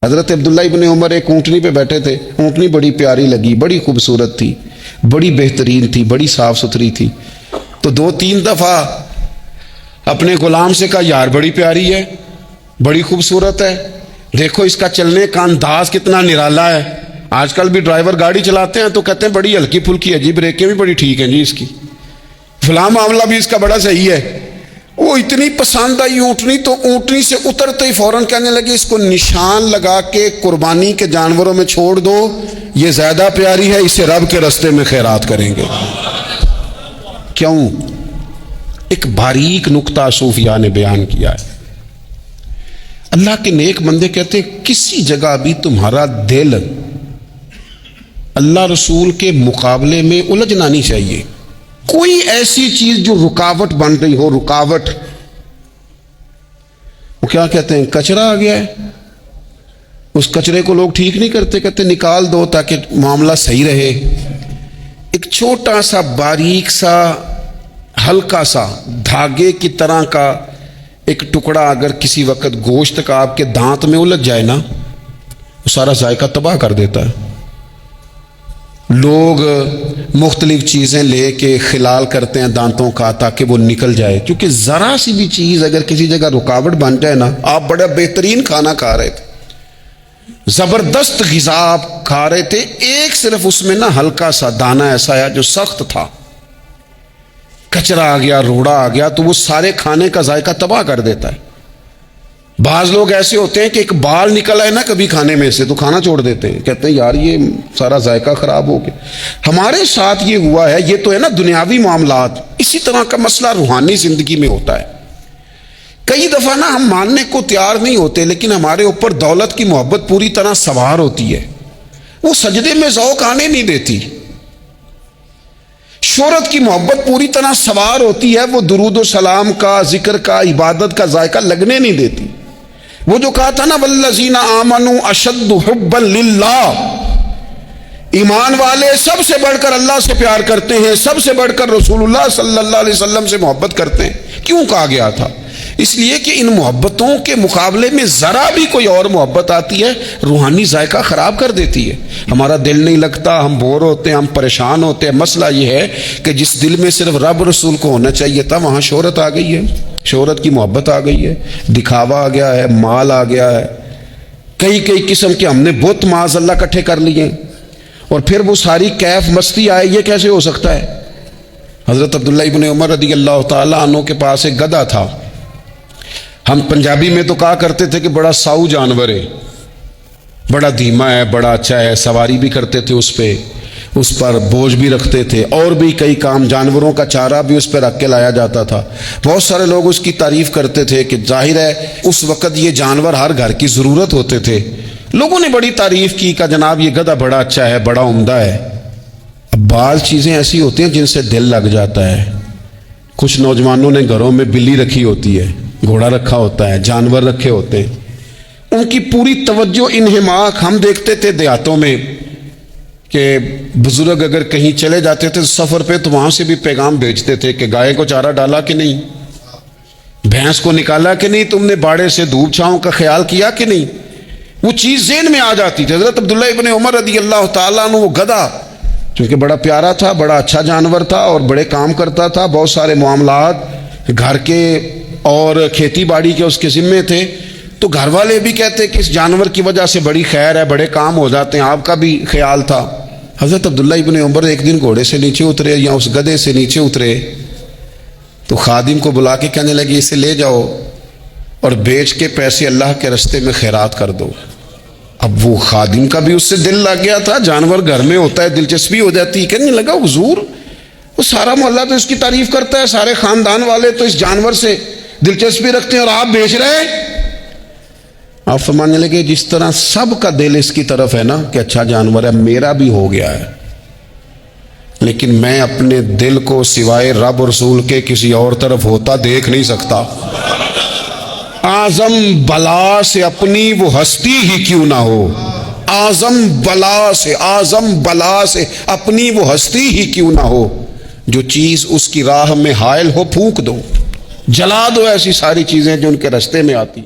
حضرت عبداللہ ابن عمر ایک اونٹنی پہ بیٹھے تھے، اونٹنی بڑی پیاری لگی، بڑی خوبصورت تھی، بڑی بہترین تھی، بڑی صاف ستھری تھی. تو 2-3 دفعہ اپنے غلام سے کہا یار بڑی پیاری ہے، بڑی خوبصورت ہے، دیکھو اس کا چلنے کا انداز کتنا نرالا ہے. آج کل بھی ڈرائیور گاڑی چلاتے ہیں تو کہتے ہیں بڑی ہلکی پھلکی ہے جی، بریکیں بھی بڑی ٹھیک ہیں جی اس کی، فلاں معاملہ بھی اس کا بڑا صحیح ہے. وہ اتنی پسند آئی اونٹنی تو اونٹنی سے اترتے ہی فوراً کہنے لگے اس کو نشان لگا کے قربانی کے جانوروں میں چھوڑ دو، یہ زیادہ پیاری ہے، اسے رب کے رستے میں خیرات کریں گے. کیوں؟ ایک باریک نکتہ صوفیاء نے بیان کیا ہے. اللہ کے نیک بندے کہتے ہیں کسی جگہ بھی تمہارا دل اللہ رسول کے مقابلے میں الجھنا نہیں چاہیے. کوئی ایسی چیز جو رکاوٹ بن رہی ہو، رکاوٹ، وہ کیا کہتے ہیں کچرا آ گیا ہے، اس کچرے کو لوگ ٹھیک نہیں کرتے، کہتے نکال دو تاکہ معاملہ صحیح رہے. ایک چھوٹا سا باریک سا ہلکا سا دھاگے کی طرح کا ایک ٹکڑا اگر کسی وقت گوشت کا آپ کے دانت میں الجھ جائے نا، وہ سارا ذائقہ تباہ کر دیتا ہے. لوگ مختلف چیزیں لے کے خلال کرتے ہیں دانتوں کا تاکہ وہ نکل جائے، کیونکہ ذرا سی بھی چیز اگر کسی جگہ رکاوٹ بن جائے نا، آپ بڑا بہترین کھانا کھا رہے تھے، زبردست غذا آپ کھا رہے تھے، ایک صرف اس میں نا ہلکا سا دانہ ایسا آیا جو سخت تھا، کچرا آ گیا، روڑا آ گیا، تو وہ سارے کھانے کا ذائقہ تباہ کر دیتا ہے. بعض لوگ ایسے ہوتے ہیں کہ ایک بال نکل آئے نا کبھی کھانے میں سے تو کھانا چھوڑ دیتے ہیں، کہتے ہیں یار یہ سارا ذائقہ خراب ہو گیا. ہمارے ساتھ یہ ہوا ہے، یہ تو ہے نا دنیاوی معاملات، اسی طرح کا مسئلہ روحانی زندگی میں ہوتا ہے. کئی دفعہ نا ہم ماننے کو تیار نہیں ہوتے، لیکن ہمارے اوپر دولت کی محبت پوری طرح سوار ہوتی ہے، وہ سجدے میں ذوق آنے نہیں دیتی. شہرت کی محبت پوری طرح سوار ہوتی ہے، وہ درود و سلام کا، ذکر کا، عبادت کا ذائقہ لگنے نہیں دیتی. وہ جو کہا تھا نا والذین آمنوا اشد حبا للہ، ایمان والے سب سے بڑھ کر اللہ سے پیار کرتے ہیں، سب سے بڑھ کر رسول اللہ صلی اللہ علیہ وسلم سے محبت کرتے ہیں. کیوں کہا گیا تھا؟ اس لیے کہ ان محبتوں کے مقابلے میں ذرا بھی کوئی اور محبت آتی ہے روحانی ذائقہ خراب کر دیتی ہے. ہمارا دل نہیں لگتا، ہم بور ہوتے ہیں، ہم پریشان ہوتے ہیں. مسئلہ یہ ہے کہ جس دل میں صرف رب رسول کو ہونا چاہیے تھا وہاں شہرت آ گئی ہے، شہرت کی محبت آ گئی ہے، دکھاوا آ گیا ہے، مال آ گیا ہے، کئی قسم کے ہم نے بت معاذ اللہ اکٹھے کر لیے، اور پھر وہ ساری کیف مستی آئے. یہ کیسے ہو سکتا ہے؟ حضرت عبداللہ ابن عمر رضی اللہ تعالیٰ عنہ کے پاس ایک گدھا تھا. ہم پنجابی میں تو کہا کرتے تھے کہ بڑا ساؤ جانور ہے، بڑا دھیما ہے، بڑا اچھا ہے، سواری بھی کرتے تھے اس پہ، اس پر بوجھ بھی رکھتے تھے، اور بھی کئی کام، جانوروں کا چارہ بھی اس پہ رکھ کے لایا جاتا تھا. بہت سارے لوگ اس کی تعریف کرتے تھے کہ ظاہر ہے اس وقت یہ جانور ہر گھر کی ضرورت ہوتے تھے. لوگوں نے بڑی تعریف کی کہ جناب یہ گدھا بڑا اچھا ہے، بڑا عمدہ ہے. اب بعض چیزیں ایسی ہوتی ہیں جن سے دل لگ جاتا ہے. کچھ نوجوانوں نے گھروں میں بلی رکھی ہوتی ہے، گھوڑا رکھا ہوتا ہے، جانور رکھے ہوتے ہیں، ان کی پوری توجہ انہماک. ہم دیکھتے تھے دیہاتوں میں کہ بزرگ اگر کہیں چلے جاتے تھے سفر پہ تو وہاں سے بھی پیغام بھیجتے تھے کہ گائے کو چارہ ڈالا کہ نہیں، بھینس کو نکالا کہ نہیں، تم نے باڑے سے دھوپ چھاؤں کا خیال کیا کہ نہیں. وہ چیز ذہن میں آ جاتی تھی. حضرت عبداللہ ابن عمر رضی اللہ تعالیٰ عنہ وہ گدھا چونکہ بڑا پیارا تھا، بڑا اچھا جانور تھا اور بڑے کام کرتا تھا، بہت سارے معاملات گھر کے اور کھیتی باڑی کے اس کے ذمے تھے، تو گھر والے بھی کہتے کہ اس جانور کی وجہ سے بڑی خیر ہے، بڑے کام ہو جاتے ہیں، آپ کا بھی خیال تھا. حضرت عبداللہ ابن عمر ایک دن گھوڑے سے نیچے اترے یا اس گدھے سے نیچے اترے تو خادم کو بلا کے کہنے لگے اسے لے جاؤ اور بیچ کے پیسے اللہ کے رستے میں خیرات کر دو. اب وہ خادم کا بھی اس سے دل لگ گیا تھا، جانور گھر میں ہوتا ہے دلچسپی ہو جاتی ہے. کہنے لگا حضور وہ سارا محلہ تو اس کی تعریف کرتا ہے، سارے خاندان والے تو اس جانور سے دلچسپی رکھتے ہیں اور آپ بیچ رہے ہیں. آپ فرمانے لگے جس طرح سب کا دل اس کی طرف ہے نا کہ اچھا جانور ہے، میرا بھی ہو گیا ہے، لیکن میں اپنے دل کو سوائے رب رسول کے کسی اور طرف ہوتا دیکھ نہیں سکتا. اعظم بلا سے اپنی وہ ہستی ہی کیوں نہ ہو، اعظم بلا سے اپنی وہ ہستی ہی کیوں نہ ہو، جو چیز اس کی راہ میں حائل ہو پھونک دو، جلا دو ایسی ساری چیزیں جو ان کے راستے میں آتی ہیں.